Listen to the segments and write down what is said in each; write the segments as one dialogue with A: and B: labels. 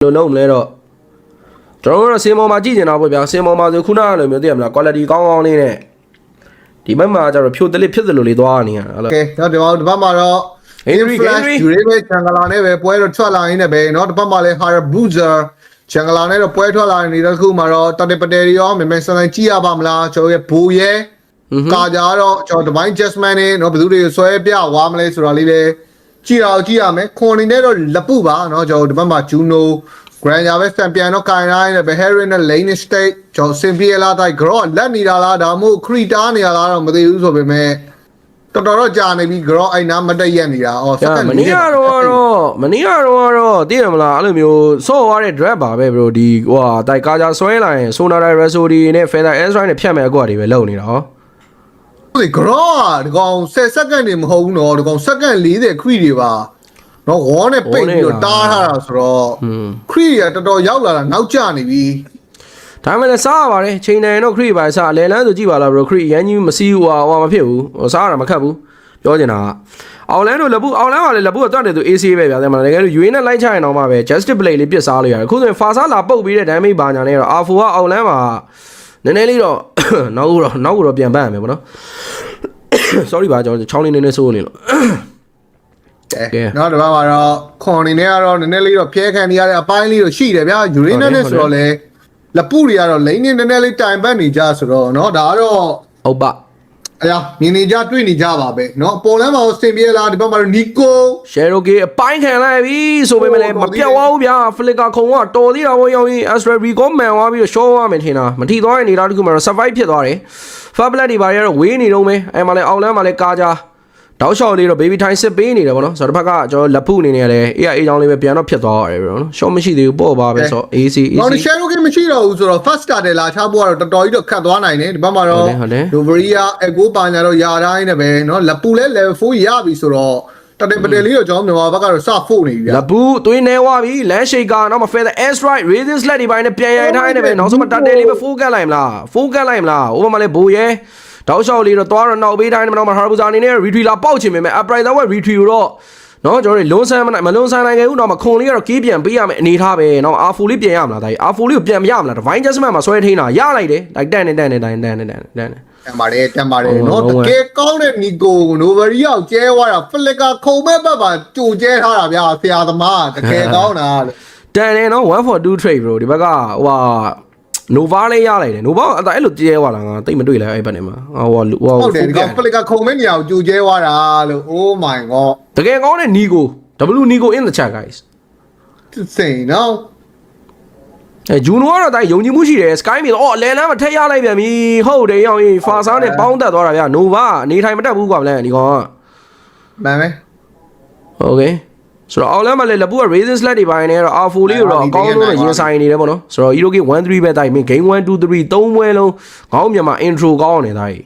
A: လုံးလဲတော့ကျွန်တော်တို့စင်ပေါ်မှာကြည့်နေတာပေါ့ဗျာစင်ပေါ်မှာဆိုခုနကလိုမျိုးသိရမလား quality ကောင်းကောင်းလေးနဲ့ဒီဘက်မှာကျတော့ဖြိုတလစ်ဖြစ်သလိုလေးသွားနေရတာဟုတ်လား
B: Okay တော့ဒီဘက်မှာတော့
A: Henry
B: ယူရေးပဲဂျန်ဂလာနဲ့ပဲပွဲတော့ထွက်လာရင်းနဲ့ပဲเนาะဒီဘက်မှာလဲ Harabuza ဂျန်ဂလာနဲ့တော့ပွဲထွက်လာနေတဲ့ခုမှာတော့တတပတယ်ရောမြန်မြန်ဆန်ဆန်ကြည့်ရပါမလားကျွန်တော်ရဲ့ဘူရဲကာကြတော့ကျွန်တော် Divine Jasmine နဲ့เนาะဘယ်သူတွေဆွဲပြဝါမလဲဆိုတာလေးပဲကြည့်ရမယ်ခွန်နေနဲ့တော့လက်ပုပါเนาะကျွန်တော်ဒီဘက်မှာ Juno Granger ပဲ champion တော့ကင်ရိုင်းနဲ့ Beharian နဲ့ Lane State ကျွန်တော် Simple လာတိုင်း Grow လက်နေတာလားဒါမှမဟုတ် Creta နေရလားတော့မသိဘူးဆိုပေမဲ့တော်တော်ကြာနေပြီ Grow အဲ့နားမတက်ရက်နေတာအော် second
A: မနေ့ကတော့သိရမလားအဲ့လိုမျိုးဆော့သွားတဲ့ drag ပါပဲ bro ဒီဟိုဟာတိုက်ကားကြဆွဲလာရင် Sonara Resody နဲ့ Feather Ezra နဲ့ဖြတ်မဲ့အကွာတွေပဲလုံနေတာဟောဒ
B: ီ Grow ဒီကောင်10 second နေမဟုတ်ဘူးနော်ဒီကောင် second 40 Cree တွေပါနော်ဝေါနဲ့ပိတ်ပြီးတော့တားထားတာဆိုတော့ Cree ကတော်တော်ရောက်လာတာနောက်ကျနေပြီ
A: ဒါမှလည်းစားရပါတယ်ချိန်တယ်တော့ Cree ပါစားအလဲလန်းဆိုကြည့်ပါလား bro Cree ရန်ကြီးမစီးဟွာမဖြစ်ဘူးစားရတာမခက်ဘူးပြောချင်တာကအောင်လန်းတို့လက်ဘူးအောင်လန်းကလည်းလက်ဘူးကတွတ်တယ်သူ AC ပဲဗျာတယ်မလားတကယ်လို့ UA နဲ့လိုက်ချရင်တော့မှပဲ Justice Blade လေးပြစ်စားလို့ရတယ်အခုဆိုရင် Fasa လာပုတ်ပြီးတဲ့ damage ဘာညာနဲ့တော့ R4 ကအောင်လန်းမှာနည်းနည်းလေးတော့နောက်တော့ပြန်ပန်းရမယ်ပေါ့နော် sorry ပါကျွန်တော်ချောင်းလေးနည်းနည်းစိုးနေလို့န
B: ော်ဒီဘက်မှာတော့ခွန်နေနဲ့ကတော့နည်းနည်းလေးတော့ဖျဲခံနေရတဲ့အပိုင်းလေးတော့ရှိတယ်ဗျာယူရင်းနဲ့ဆိုတော့လေလက်ပုတွေကတော့လိမ့်နေနည်းနည်းလေးတိုင်ပတ်နေကြဆိုတော့နော်ဒါကတော့ဟ
A: ုတ်ပါအ
B: ရာမြင်နေကြတွေ့နေကြပါပဲနော်ပေါ်လမ်းမှာစင်ပြေလာဒီဘက်မှာတော့နီကို
A: Cherokee အပိုင်းခံလိုက်ပြီဆိုပေမဲ့လည်းမပြတ်သွားဘူးဗျာ Flicker ခုံကတော်သေးတာဘောရောက်ရင် Astral Recall မှန်သွားပြီးတော့ show သွားမယ်ထင်တာမထီသွားတဲ့နေတာတခုမှတော့ survive ဖြစ်သွားတယ် Fablet တွေဘာတွေကတော့ဝေးနေတော့မယ်အဲ့မှာလည်းအောက်လမ်းမှာလည်းကားကြတောက်လျှောက်လေးတော့ baby time စစ်ပေးနေတယ်ဗောနော်ဆိုတော့တစ်ဖက်ကကျွန်တော်လက်ဖုအနေနဲ့လည်းအေးချောင်းလေးပဲပြန်တော့ဖြစ်သွားရတယ်ဗောနော် short မရှိသေးဘူးပေါ့ပါပဲဆိုတော့ AC
B: ဟောဒီ Cherokee မရှိတော့ဘူးဆိုတော့ first starter လာချဖို့ကတော့တော်တော်ကြီးတော့ခတ်သွားနိုင်တယ်ဒီဘက်မှာတော့ Doveria Echo ပါညာတော့ယာတိုင်းနဲ့ပဲနော်လက်ပူလဲ level 4ရပြီဆိုတော့တတပတယ်လေးတော့ကျွန်တော်မြန်မာဘက်ကတော့စဖို့နေပြီဗျာ
A: လက်ပူသွင်းနေသွားပြီ land shaker နောက်မှာ feather airstrike raisin sled ဒီပိုင်းနဲ့ပြန်ရိုက်ထားနေပဲနောက်ဆုံးမှာတတဲလေးပဲ focus လိုက်မလား focus လိုက်မလားဥပမာလေးဘိုးရဲတောက်လျှောက်လေးတော့သွားတော့နောက်ပေးတိုင်းမှာ Harabuza အနေနဲ့ retreat လာပေါက်ချင်ပေမဲ့ upright တော့ retreat ကိုတော့နော်ကျွန်တော်တို့လုံးဆန်းမလုံးဆန်းနိုင်ခဲ့ဘူးတော့မခွန်လေးကတော့ကေးပြန်ပေးရမယ်အနေထားပဲနော် R4 လေးပြန်ရမလားဒါကြီး R4 လေးကိုပြန်မရမလား Divine Jasmine မှာဆွဲထိန်းတာရလိုက်တယ်လိုက်တန်နေ
B: တန်ပါတယ်နော်တကယ်ကောင်းတဲ့နီကိုနိုဗရီယောက်ကျဲသွားတာဖလက်ကခုံမဲ့ဘက်ပါကြိုကျဲထားတာဗျာဆရာသမားတကယ်ကောင်းတာ
A: တန်တယ်နော်1 for 2 trade bro ဒီဘက်ကဟိုNova လေးရလိုက်တယ် Nova အဲ့လိုကျဲသွားတာငါတိတ်မတွေ့လိုက်အဲ့ဘက်နေမှာ
B: ဟုတ်တယ်ဒီကောင်ဖလက်ကခုံမဲ့နေရာကိုကြိုကျဲသွားတာလို့ Oh my god
A: တကယ်ကောင်းတဲ့ Nico W Nico in the chat guys
B: စိန်နော်
A: ဂျူနိုကတော့ဒါယုံကြည်မှုရှိတယ် Sky မြေတော့လဲလမ်းမှာထက်ရလိုက်ပြန်ပြီဟုတ်တယ်ရောင်ဖာစားနဲ့ပေါင်းတက်သွားတာဗျာ Nova အနေထိုင်မတက်ဘူးကွာဗလဲဒီကောင်ကမ
B: ှန်မယ်
A: โอเคဆိုတော့အောက်လမ်းမှာလည်းလက်ပူက Raisin Sled တွေပိုင်းနဲ့တော့ R4 လေးကိုတော့အကောင်းဆုံးရင်ဆိုင်နေတယ်ပေါ့နော်ဆိုတော့ Hiroki 1-3 ပဲတိုက်မင်း Game 1 2 3 3ပွဲလုံးခေါင်းမြန်မာ intro ကောင်းနေတာကြီး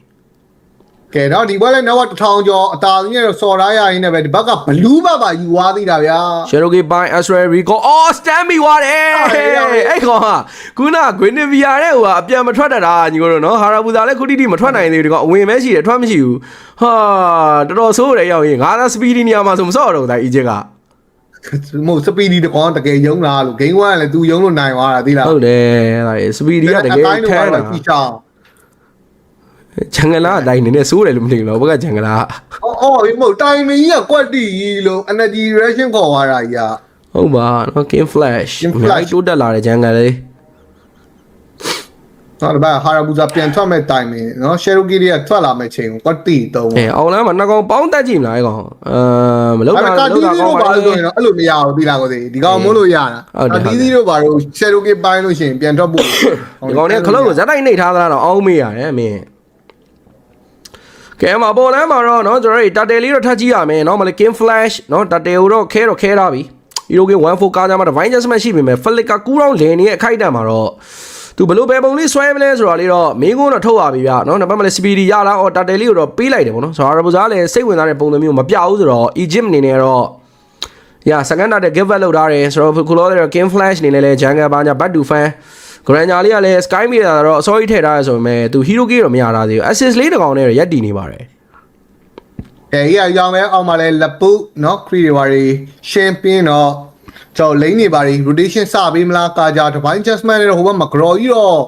B: ကဲတော့ဒီဘက်လည်းနောက်1000ကျော်အသာကြီးနဲ့စော်ထားရရင်းနဲ့ပဲဒီဘက်ကဘလူးဘက်ပါယူသွားသေးတာဗျာ
A: Cherokee ပိုင်း Astral Recall stand ပြီးသွားတယ်အဲ့ကောင်ကခုန Guinevere တဲ့ဟိုကအပြန်မထွက်တတ်တာညီကိုတို့နော် Harabuza လည်းခုတိတိမထွက်နိုင်သေးဘူးဒီကောင်အဝင်ပဲရှိတယ်ထွက်မရှိဘူးဟာတော်တော်ဆိုးတယ်ရောက်ရင်ငါသာ speedy နေရာမှာဆိုမစော့တော့ဘူးဒါ Egypt ကမ
B: ဟုတ် speedy တကောင်တကယ်ယုံလားလို့ game 1ကလည်း तू ယုံလို့နိုင်သွားတာသိလားဟ
A: ုတ်တယ်ဒါ speedy ကတကယ်ထဲတာဂျန်ဂလာအတိုင်းနေနဲ့စိုးတယ်လို့မသိဘူးတော့ဘက်ကဂျန်ဂလာ
B: အော်မဟုတ်တိုင်မင်းကြီးကကွက်တီလို့ energy reaction ခေါ်သွားတာကြီး
A: ဟုတ်ပါနော် Game Flash မြိုက်တိုးတက်လာတဲ့ဂျန်ဂလေး
B: တော့ဘာ Harabuza ပြန်ထွက်မဲ့တိုင်မင်းနော် Cherokee တွေကထွက်လာမဲ့ချိန်ကိုကွက်တီတုံးအ
A: ောင်လမ်းမှာနှစ်ကောင်ပေါင်းတက်ကြည့်မလားအဲ့ကောင်မလုပ်တာက
B: ောင်းပါလို့ဆိုရင်တော့အဲ့လိုမရဘူးသိလားကိုစီဒီကောင်မို့လို့ရတာဒီစီတို့ဘာလို့ Cherokee ပိုင်းလို့ရှိရင်ပြန်ထွက်ဖို့ဒီ
A: ကောင်เนี่ยခလုတ်ကိုဇက်တိုက်နှိပ်ထားသလားတော့အောင်းမေးရတယ်မင်းကဲမှာပေါ်လမ်းမှာတော့เนาะကျွန်တော်တို့တာတယ်လေးတော့ထပ်ကြည့်ရမယ်เนาะမလေး Game Flash เนาะတာတယ်ကိုတော့ခဲထားပြီ Hiroki 1-4 ကားကြမှာ Divine Jasmine ရှိပေမဲ့ Flicker ကူးတော့လင်နေရဲ့အခိုက်အတန့်မှာတော့သူဘလို့ပဲပုံလေးဆွဲမလဲဆိုတာလေးတော့မင်းကုန်းတော့ထုတ်ရပြီဗျာเนาะနောက်ပတ်မလေး speedy ရလားအော်တာတယ်လေးကိုတော့ပေးလိုက်တယ်ဗောနော်ဆိုတော့ Harabuza လည်းစိတ်ဝင်စားတဲ့ပုံစံမျိုးမပြဘူးဆိုတော့ Egypt အနေနဲ့တော့second target give back လုပ်ထားတယ်ဆိုတော့ခုလောတဲ့ Game Flash အနေနဲ့လည်း Jungle ဘာညာ Back to Fan Granger လေးကလည်း Sky Meter တော့အစောကြီးထည့်ထားရဆိုပေမဲ့သူ Hiroki တော့မရတာသေးဘူး assist လေးတစ်ကောင်နဲ့ရက်တည်နေပါတယ်အ
B: ေးရောင်မဲအောင်မလဲလက်ပုနော် Cree တွေဘာတွေရှင်းပြင်းတော့ ကျွန်တော်လိမ့်နေပါလိ rotation စပေးမလားကာဂျာ divine adjustment နဲ့တော့ဟိုဘက်မှာ grow ကြီးတော့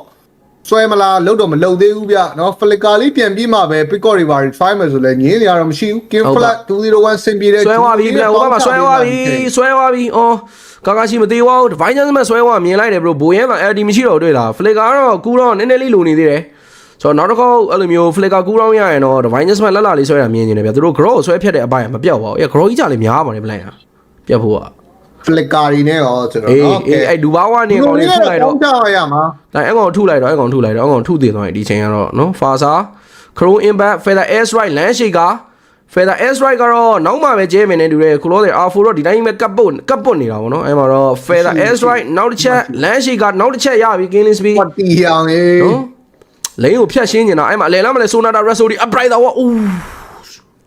B: ဆွဲမလားလုံးတော့မလုံသေးဘူးဗျနော် flicker လေးပြန်ပြီးမှပဲ pick up တွေပါ try မယ်ဆိုလဲငင်းနေရတော့မရှိဘူး game flat 201 ဆင်ပြေတဲ့
A: ဆွဲသွားပြီဗျဟိုဘက်မှာဆွဲသွားပြီအော်ကာကာရှိမသေးဘူး divine adjustment ဆွဲသွားမြင်လိုက်တယ် bro ဘိုးရဲမှာ LD မရှိတော့တွေ့လား flicker ကတော့ကူတော့နည်းနည်းလေးလိုနေသေးတယ်ဆိုတော့နောက်တစ်ခေါက်အဲ့လိုမျိုး flicker ကူတော့ရရင်တော့ divine adjustment လက်လာလေးဆွဲတာမြင်နေတယ်ဗျသူတို့ grow ဆွဲဖြတ်တဲ့အပိုင်းမပြောက်ပါဘူး grow ကြီးကြလေးများပါတယ်ဗျလိုက်တာပြတ်ဖို့က
B: flicker တွေနဲ့ရောကျွန်တော်နော်
A: အဲ့ဒူဘာဝနေကောင်လေးထုလိုက်တော့
B: ကြောက်ရမှာ
A: ဒါအဲ့ကောင်ထုလိုက်တော့အဲ့ကောင်ထုသေးသွားပြီဒီချိန်ကတော့နော် Fasa Crow Impact Feather S Right Land Shaker Feather S Right ကတော့နောက်မှပဲကျဲမယ်နဲ့တူတယ်ခုလောတဲ့ R4 တော့ဒီတိုင်းပဲကပ်ပုတ်နေတာပေါ့နော်အဲ့မှာတော့ Feather S Right နောက်တစ်ချက် Land Shaker နောက်တစ်ချက်ရပြီ Killing Speed
B: ပတ်တီအောင်လေ
A: နော်လိန်ကိုဖြတ်ရှင်းနေတာအဲ့မှာအလဲလားမလဲ Sonata Rhapsody Upright တော့ဦး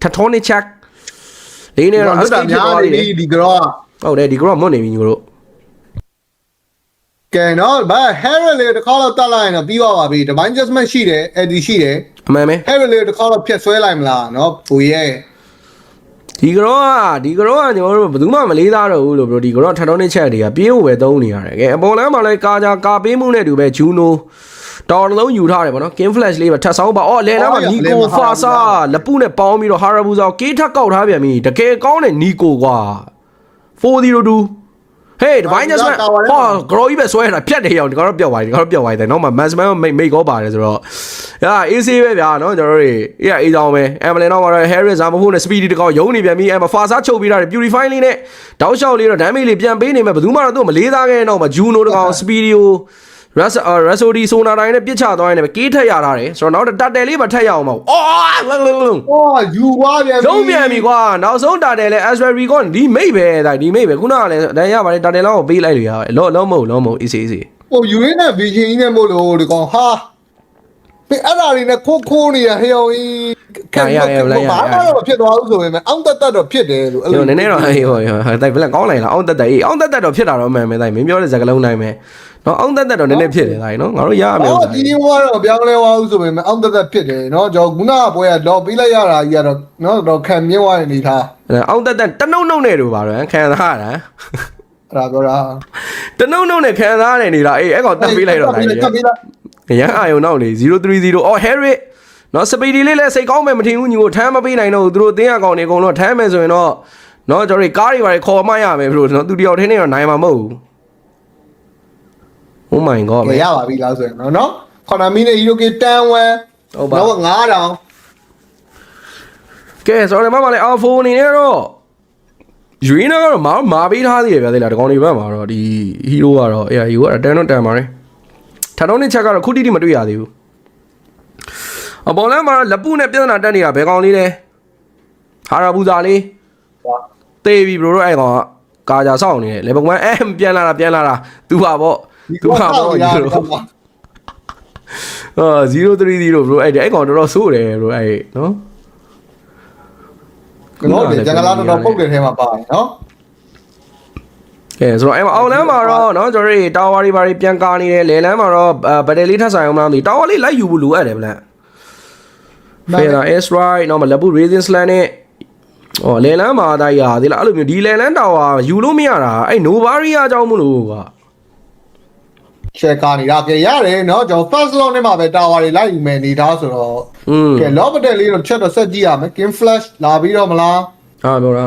A: Tectonic Check လိန်နေတော့
B: escape ဖြစ်သွားပြီဒီကတော့
A: ဟုတ်တယ်ဒီကတော့မွတ်နေပြီညီတို့
B: ကဲနော်ဘာ Harry လေးတစ်ခါတော့တက်လိုက်ရင်တော့ပြီးသွားပါပြီ divine adjustment ရှိတယ် AD ရှိတယ်
A: အမှန်ပဲ
B: Harry လေးတစ်ခါတော့ဖြတ်ဆွဲလိုက်မလားနော်ဘူရဲ့
A: ဒီကတော့ညီတို့ဘယ်သူမှမလေးသားတော့ဘူးလို့ bro ဒီကတော့ထထောင်းနေချက်တွေကပြေးဖို့ပဲသုံးနေရတယ်ကဲအပေါ်လမ်းမှာလည်းကာပေးမှုနဲ့တူပဲ Juno တော်တစ်လုံးယူထားတယ်ဗောနော် King Flash လေးပဲထပ်ဆောင်ပါအော်လဲလားမှာ Nico Fasa လက်ပုနဲ့ပေါင်းပြီးတော့ Harabuza ကေးထက်ကောက်ထားပြန်ပြီတကယ်ကောင်းတဲ့ Nico ကွာ402 Hey divine adjustment ဟော grow ကြီးပဲဆွဲတာဖြတ်တယ်ရောဒီကတော့ပျောက်သွားတယ်တယ်နောက်မှ maximum မိတ်ကောပါတယ်ဆိုတော့ဟာ AC ပဲဗျာနော်ကျွန်တော်တို့အေးကြောင်ပဲ Emblem တော့ကတော့ Harris ဇာမဖို့နဲ့ speedy တကောက်ရုံးနေပြန်ပြီအဲ့မှာ Fasa ချုပ်ပြီးတာ purify လေးနဲ့တောက်လျှောက်လေးတော့ damage လေးပြန်ပေးနေမယ်ဘယ်သူမှတော့သူ့မလေးသားခဲ့တော့မှ Juno တကောင် speedy Rhapsody Sonata တိုင်းနဲ့ပြစ်ချသွားရင်လည်းကေးထက်ရထားတယ်ဆိုတော့နောက်တတယ်လေးပါထက်ရအောင်ပါ
B: အော်ယူသွားပြန်ပြီ
A: လုံးပြန်ပြီကွာနောက်ဆုံးတတယ်လဲ Astra Recon ဒီမိတ်ပဲဒီမိတ်ပဲခုနကလည်းတန်ရပါတယ်တတယ်လောက်ကိုပေးလိုက်လို့ရတယ်လုံးမဟုတ် easy
B: ဟိုယူရင်းနဲ့ vision ကြီးနဲ့မို့လို့ဒီကောင်ဟာအဲ့ဒါတွေနဲ့ခိုးနေရဟဲ့အောင်ဘာမှတော့ဖြစ်သွားဘူးဆိုပေမဲ့အောင်းတက်တော့ဖြစ်တယ်လို့
A: အဲ့လိုနည်းနည်းတော့ဟိုတိုက်ဘလက်ကောင်းလိုက်လားအောင်းတက်တော့ဖြစ်တာတော့မှန်မယ်တိုက်မင်းပြောတဲ့စကားလုံးတိုင်းပဲနော်အောင်းတက်တော့နည်းနည်းဖြစ်တယ်တိုက်နော်ငါတို့ရရမယ်
B: ဒီနေ့ကတော့ပြောင်းလဲသွားဘူးဆိုပေမဲ့အောင်းတက်ဖြစ်တယ်နော်ကျွန်တော်ခုနကပွဲကတော့ပြီးလိုက်ရတာကြီးကတော့နော်တော့ခံမြင်သွားနေထား
A: အောင်းတက်တနှုတ်နဲ့တို့ပါတော့ခံစားရတာ
B: အဲ့ဒါပြောတာ
A: တနှုတ်နဲ့ခံစားရနေတာအေးအဲ့ကောင်တက်ပြီးလိုက်တော့တိုက်ရန်အာယုံနောက်လေ030အော် Harry နော်စပီဒီလေးလည်းစိတ်ကောင်းမယ်မထင်ဘူးညီကိုထမ်းမပေးနိုင်တော့သူတို့တင်းအကောင်တွေအကုန်လုံးထမ်းမယ်ဆိုရင်တော့နော်ကျွန်တော်တို့ကားတွေပါခေါ်မှရမယ်ဘလို့နော်သူတယောက်ထင်းနေတော့နိုင်မှာမဟုတ်ဘူး Oh my god
B: ရပါပြီလားဆိုရင်နော်ခေါနာမီနဲ့ Hiroki တန်ဝမ်ဟုတ်ပါတော့9000
A: ကဲဆိုတော့မမလေး R4 အနေနဲ့တော့ယူရင်းကတော့မာပေးထားသေးတယ်ဗျာသိလားဒီကောင်တွေဘက်မှာတော့ဒီ hero ကတော့အေး hero ကတန်တော့တန်ပါတယ်ထထောင်းတဲ့ချက်ကတော့ခုတိတိမတွေ့ရသေးဘူးအပေါ်လမ်းမှာလက်ပုနဲ့ပြဿနာတက်နေတာဘယ်ကောင်လေးလဲဟာရာဘူဇာလေးတေးပြီ bro တို့အဲ့ကောင်ကကာကြဆောက်နေတယ်လေဘကွန်းပြန်လာတာသူပါပေါ့သူပါပေါ့ဒီလို030 bro အဲ့ကောင်တော်ဆိုးတယ် bro အဲ့နော်
B: ကတော့ဂျန်ဂလာတော့ပုတ်တဲ့ထဲမှာပါတယ်နော်
A: ကဲဆိုတော့အဲ့မှာအောက်လမ်းမှာတော့နော်ကျွန်တော်တို့တာဝါတွေဘာတွေပြန်ကာနေတယ်လေလမ်းမှာတော့ဘက်တလီထပ်ဆိုင်အောင်မလားမသိတာဝါလေးလိုက်ယူဖို့လိုအပ်တယ်ဗျာFeather S Right နော်မလက်ဘူး Racing Slant နဲ့ဟောလေလန်းမှာတိုက်ရသေးလားအဲ့လိုမျိုးဒီလေလန်းတာဝါယူလို့မရတာအဲ့ Novaria အကြောင်းမလို့ကွာ
B: ချက်ကာနေတာကဲရတယ်နော်ကျွန်တော် first law နဲ့မှာပဲတာဝါတွေလိုက်ယူမယ်နေသားဆိုတော့ကဲ low battle လေးတော့ချက်တော့ဆက်ကြည့်ရမယ် King Flash လာပြီးတော့မလား
A: ဟာပြောတာ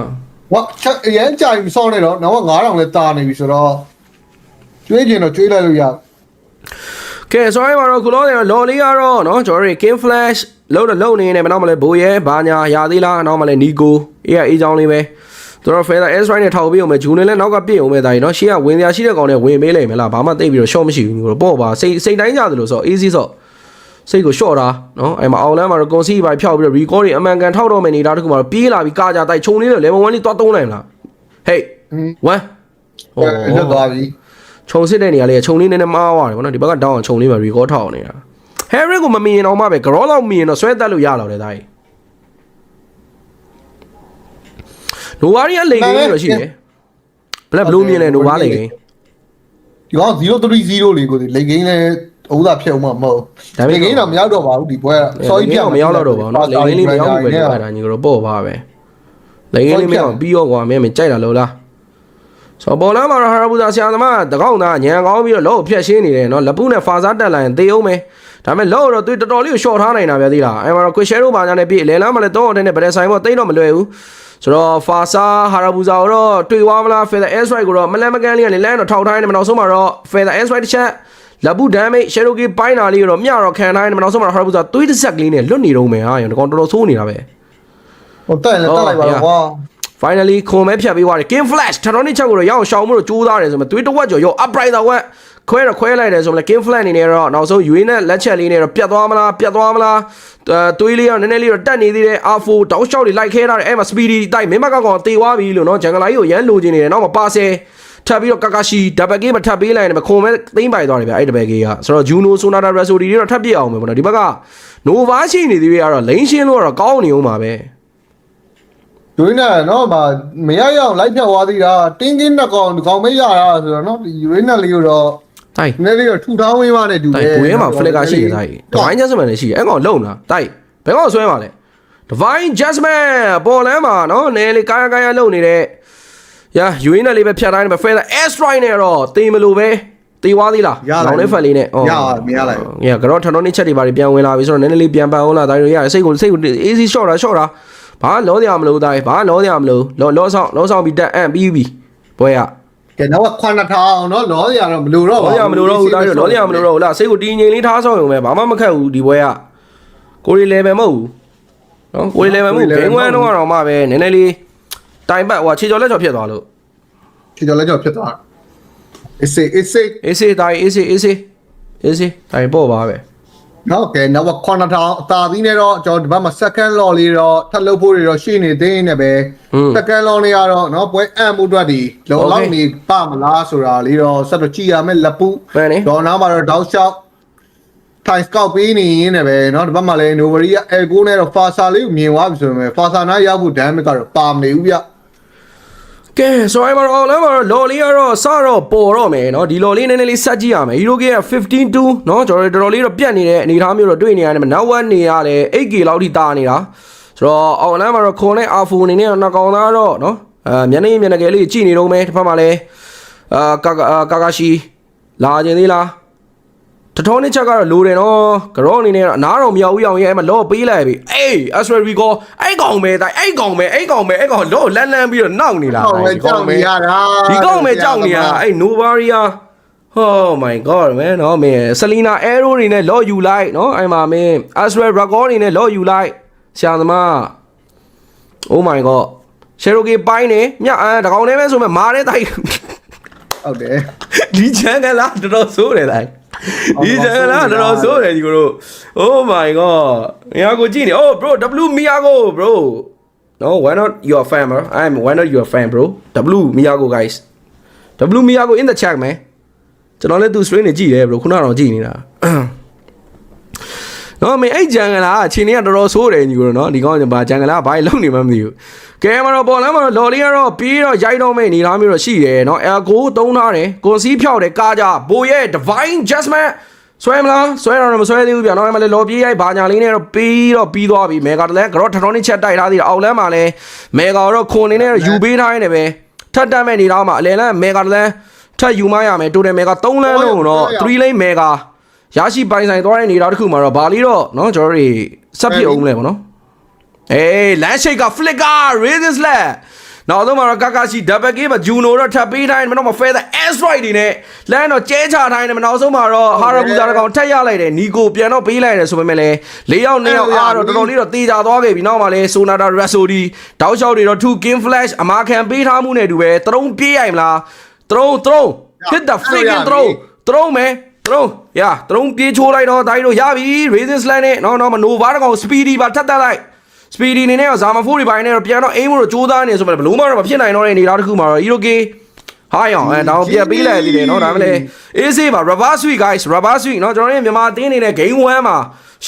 B: ဝါချက်အရင်ကြာပြီစောင်းနေတော့နောက်က9000လဲတာနေပြီဆိုတော့ကျွေးကျင်တော့ကျွေးလိုက်လို့ရ
A: ကဲ sorry ပါတော့ခုလောလော်လေးကတော့နော်ကျွန်တော်တို့ King Flash လုံးနေနေမနောက်မလဲဘိုးရဲဘာညာရာသေးလားနောက်မလဲနီကိုအေးချောင်းလေးပဲသူတို့ Feather S Right နဲ့ထောက်ပေးအောင်မယ်ဂျူနေလည်းနောက်ကပြည့်အောင်မယ်ဒါကြီးနော်ရှေ့ကဝင်စရာရှိတဲ့ကောင်တွေဝင်ပေးလိုက်မယ်လားဘာမှသိပြီးတော့ short မရှိဘူးမျိုးပေါ့ပါစိတ်တိုင်းကြသလိုဆို easy ဆိုစိတ်ကို short တာနော်အဲ့မှာအောင်လမ်းမှာတော့ consi ပါဖြောက်ပြီးတော့ record တွေအမှန်ကန်ထောက်တော့မယ်နေတာတခုမှာတော့ပြေးလာပြီးကာကြတိုက်ခြုံလေးတော့ level 1လေးသွားသုံးနိုင်မလား hey 1
B: ဟုတ်သွားပြီ
A: ခြုံစစ်တဲ့နေရာလေးခြုံလေးနည်းနည်းမားသွားတယ်ဗောနော်ဒီဘက်က down ခြုံလေးမှာ record ထောက်နေတာ Harry ကိုမမြင်အောင်မှပဲ grow လောက်မြင်တော့ဆွဲတက်လို့ရတော့တယ်ဒါကြီး Novaria လိန်ကြီးတော့ရှိတယ် Black Blue မြင်လဲ Nova လိန်ကြီး
B: ဒီကောင်030လေးကိုလိန်ကြီးလဲဥသာဖြစ်အောင်မဟုတ်လိန်ကြီးတော့မရောက်တော့ပါဘူးဒီပွဲက sorry ပြ
A: မရောက်တော့ပါဘူးเนาะလိန်ကြီးလေးမရောက်ဘူးပဲပြောတာညီတို့ပေါ့ပါပဲလိန်ကြီးလေးမရောက်ပြီးတော့ကွာမင်းကြိုက်တာလို့လား ဆိုပေါ်လမ်းမှာတော့ဟာရဘူဇာဆရာသမားတကောင်းသားညံကောင်းပြီးတော့လောကိုဖျက်ရှင်းနေတယ်နော်လက်ပူးနဲ့ဖာစားတက်လာရင်သေအောင်မယ်ဒါပေမဲ့လောတော့သူတော်တော်လေးကိုရှော့ထားနိုင်တာဗျာသေးလားအဲ့မှာတော့ကွစ်ရှဲရိုဘာညာနဲ့ပြည့်လဲလမ်းမှာလည်း3အောင်တဲ့ဗရက်ဆိုင်ပေါ့တိတ်တော့မလွယ်ဘူးဆိုတော့ဖာစာဟာရဘူဇာကိုတော့တွေ့သွားမလား Feather Air Strike ကိုတော့မလန်မကန်လေးကနေလမ်းတော့ထောက်ထားနေမနောက်ဆုံးမှာတော့ Feather Air Strike တစ်ချက်လက်ပူး damage Cherokee ပိုင်းတာလေးကိုတော့မြတော့ခံထားနေမနောက်ဆုံးမှာဟာရဘူဇာသွေးတစ်ဆက်ကလေးနဲ့လွတ်နေတော့မယ်ဟာရောကောင်တော်တော်ဆိုးနေတာပဲ
B: ဟိုတက်လိုက်ပါတော့ကွာ
A: finally ခွန်မဲဖြတ်ပေးသွားတယ် King Flash ထတော်နစ်ချက်ကိုတော့ရအောင်ရှောင်မှုတော့ကြိုးစားတယ်ဆိုမှသွေးတစ်ဝက်ကျော်ရော upright ဝက်ခွဲလိုက်တယ်ဆိုမှလည်း King Flash အနေနဲ့တော့နောက်ဆုံး UA နဲ့လက်ချက်လေးနဲ့တော့ပြတ်သွားမလားသွေးလေးရောနည်းနည်းလေးတော့တက်နေသေးတယ် R4 တောက်လျှောက်လေးလိုက်ခဲထားတယ်အဲ့မှာ speedy တိုက်မင်းမကောင်တေသွားပြီလို့နော်ဂျန်ဂလာကြီးကိုရမ်းလိုချင်နေတယ်နောက်မှာပါဆယ်ထပ်ပြီးတော့ကာကာရှီဒဘယ်ကေးမထပ်ပေးလိုက်ရင်ခွန်မဲသိမ့်ပိုင်သွားတယ်ဗျအဲ့ဒဘယ်ကေးကဆိုတော့ Juno Sonata Rhapsody တွေတော့ထပ်ပြစ်အောင်ပဲပေါ့နော်ဒီဘက်က Nova ရှိနေသေးပြီကတော့လိန်ရှင်းလို့ကတော့ကောင်းနေအောင်ပါပဲ
B: ဒွိနာနော်မရရအောင်လိုက်ဖြတ်သွားသေးတာတင်းတင်းနှစ်ကောင်မရတာဆိုတော့နော်ယူရင်းနဲ့လေးကိုတော့
A: တိုက်
B: နည်းလေးတော့ထူထောင်းဝင်းမနဲ့တူတယ်
A: တိုက်ဘွေးမှာ flicker ရှိရတိုက် Divine Jasmine လည်းရှိရအဲ့ကောင်လုံလားတိုက်ဘယ်ကောင်ဆွဲမှာလဲ Divine Jasmine ပေါ်လမ်းမှာနော်နည်းလေးကာယလုံနေတဲ့ရာယူရင်းနဲ့လေးပဲဖြတ်တိုင်းပဲ Feather Air Strike နဲ့တော့တေးမလို့ပဲတေးသွားသေးလားလောင်လေးဖက်လေးနဲ့
B: ရမရလိုက်
A: ရကတော့ထန်တော်နေချက်တွေပါပြန်ဝင်လာပြီဆိုတော့နည်းနည်းလေးပြန်ပန်အောင်လာတိုင်းရစိတ်ကို AC short တာဘာလောစရာမလိုတိုင်းဘာလောစရာမလိုလောဆောင်ပြီးတက်အံ့ပြီးပြီဘွဲရ
B: ကဲတော့ခွန်းထောင်နော်လောစရာတော့မလိုတော့
A: ဘူးလောစရာမလိုတော့ဘူးတိုင်းလောစရာမလိုတော့ဘူးလားစိတ်ကိုတင်းငိမ်လေးထားဆောင်ရုံပဲဘာမှမခက်ဘူးဒီဘွဲရကိုရီlevel မဟုတ်ဘူးနော်ကိုရီ level မဟုတ်ဂိမ်းဝမ်တော့တော့မှပဲနည်းနည်းလေးတိုင်ပတ်ဟိုခြေကျော်လက်ကျော်ဖြစ်သွားလို့
B: ခြေကျော်လက်ကျော်ဖြစ်သွားအေး
A: တိုင်းတိုင်ပို့ပါပဲ
B: နော်ကဲနောက်ခွန်းထောင်အသာသီးနဲ့တော့ကျွန်တော်ဒီဘက်မှာ second law လေးတော့ထပ်လုပ်ဖို့တွေတော့ရှိနေသေးနေပဲ second law လေးကတော့နော်ပွဲအံ့မှုအတွက်ဒီလောလောက်နေပါမလားဆိုတာလေးတော့ဆက်တော့ကြည့်ရမယ်လက်ပူဒေါ်နာမှာတော့တောက်လျှောက်ထိုင်စကောက်ပေးနေရင်းနဲ့ပဲเนาะဒီဘက်မှာလည်း Novari က L9 နဲ့တော့ Fasa လေးကိုမြင်သွားပြီဆိုရင် Fasa နားရောက်ဖို့ damage ကတော့ပါမနေဘူးဗျ
A: ကဲဆိုရင်မှာတော့လော်လေးကတော့စတော့ပေါ်တော့မယ်เนาะဒီလော်လေးနည်းနည်းလေးဆက်ကြည့်ရမယ် Hero K က15-2เนาะကျွန်တော်တော်တော်လေးတော့ပြတ်နေတဲ့အနေအထားမျိုးတော့တွေ့နေရတယ်မနောက်ဝက်နေရတယ် 8K လောက်ထိတာနေတာဆိုတော့အော်လမ်းမှာတော့ခွန်နဲ့ R4 အနေနဲ့တော့နှကောင်သားတော့เนาะမျက်နှာငယ်လေးကြည့်နေတော့မယ်တစ်ဖက်မှာလည်းကာကာရှီလာခြင်းသေးလားတထောင်းနဲ့ချက်ကတော့လိုတယ်နော်ကရောအနေနဲ့အနားတော်မြောက်ဦးအောင်ရဲ့အဲ့မှာလော့ပေးလိုက်ပြီအေး Astral Recall အဲ့ကောင်ပဲတိုင်းအဲ့ကောင်လော့လန်းပြီးတော့နောက်နေလား
B: ဒီကောင်ပဲ
A: ဒီကောင်ပဲကြောက်နေရအဲ့ Novaria Oh my god man နော်မင်း Selena Arrow တွေနဲ့လော့ယူလိုက်နော်အဲ့မှာမင်း Astral Recall တွေနဲ့လော့ယူလိုက်ဆရာသမား Oh my god Cherokee ပိုင်းနေမြတကောင်နဲ့ပဲဆိုမှမာတဲ့တိုင်း
B: ဟုတ်တယ်
A: ဒီချန်ကလာတော်ဆိုးတယ်တိုင်းဒီကျန်လားတော်ဆိုးတယ်ဒီကိုတို့ Oh my god ငါကိုကြည့်နေ Oh bro W Miyago bro No why not your fan bro why not your fan bro W Miyago guys W Miyago in the chat man ကျွန်တော်လည်းသူ stream နေကြည့်တယ် bro ခုနကတော့ကြည့်နေတာနော်မင်းအဲ့ဂျန်ကလာအချိန်လေးကတော်ဆိုးတယ်ညီကိုနော်ဒီကောင်ကဘာဂျန်ကလာဘာလုံးနေမှမသိဘူးကဲမှာတော့ပေါ်လမ်းမှာတော့လော်လေးကတော့ပြီးတော့ရိုက်တော့မဲ့အနေသားမျိုးတော့ရှိတယ်နော် L9 သုံးထားတယ်ကွန်စီးဖြောက်တယ်ကားကြဘိုရဲ့ Divine Jasmine ဆွဲမလားဆွဲတော့မဆွဲသေးဘူးဗျာနော်အဲ့မှာလေလော်ပြေးရိုက်ဘာညာလေးနဲ့တော့ပြီးသွားပြီမေဂါတလဲကတော့ထထောင်းနေချက်တိုက်ထားသေးတယ်အောက်လမ်းမှာလဲမေဂါတော့ခွန်နေနဲ့ယူပေးထားနေတယ်ပဲထပ်တက်မဲ့နေသားမှာအလဲလမ်းမေဂါတလဲထပ်ယူမရမယ်တိုတယ်မေဂါ3လမ်းလုံးတော့3 lane မေဂါရရှိပိုင်ဆိုင်သွားတဲ့နေရာတစ်ခုမှာတော့ဘာလီတော့เนาะကျွန်တော်တို့ဆက်ပြအောင်လဲပေါ့နော်အေးလမ်းရှိတ်က flicker raises left နောက်တော့မှာကာကာရှီ double game မှာ Juno တော့ထပ်ပေးတိုင်းမတော့မှာ Feather Air Strike တွေနဲ့လမ်းတော့ကျဲချထိုင်းတယ်မနောက်ဆုံးမှာတော့ Harabuza တကောင်ထက်ရလိုက်တယ် Nico ပြန်တော့ပေးလိုက်တယ်ဆိုပေမဲ့လည်း၄ယောက်2ယောက်အားတော့တော်တော်လေးတော့တေးကြသွားခဲ့ပြီနောက်မှာလည်း Sonata Rhapsody တောက်လျှောက်တွေတော့ 2 King Flash အမာခံပေးထားမှုနဲ့တူပဲသရုံးပြေးရိုင်မလား throw hit the freaking throw man throw သရုံးပြေးချိုးလိုက်တော့တိုင်းတို့ရပြီ Raisin Slant နဲ့နော်မ Nova တကောင် Speedy ပါထပ်တက်လိုက် Speedy နေနဲ့ဇာမဖိုးတွေပိုင်းနဲ့တော့ပြန်တော့အိမ်မို့တော့ကြိုးစားနေဆိုမှဘလို့မှတော့မဖြစ်နိုင်တော့တဲ့နေရာတစ်ခုမှာတော့ Hero K ဟာရောင်တောင်ပြက်ပေးလိုက်သေးတယ်နော်ဒါမှလည်း AC ပါ Rubber Sweet guys Rubber Sweet နော်ကျွန်တော်တို့မြန်မာအသင်းအနေနဲ့ Game 1မှာ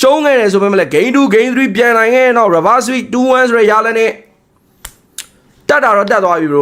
A: ရှုံးခဲ့တယ်ဆိုပေမဲ့လည်း Game 2 Game 3ပြန်နိုင်ခဲ့တော့ Rubber Sweet 2-1ဆိုရရလဲနဲ့တက်တာတော့တက်သွားပြီ bro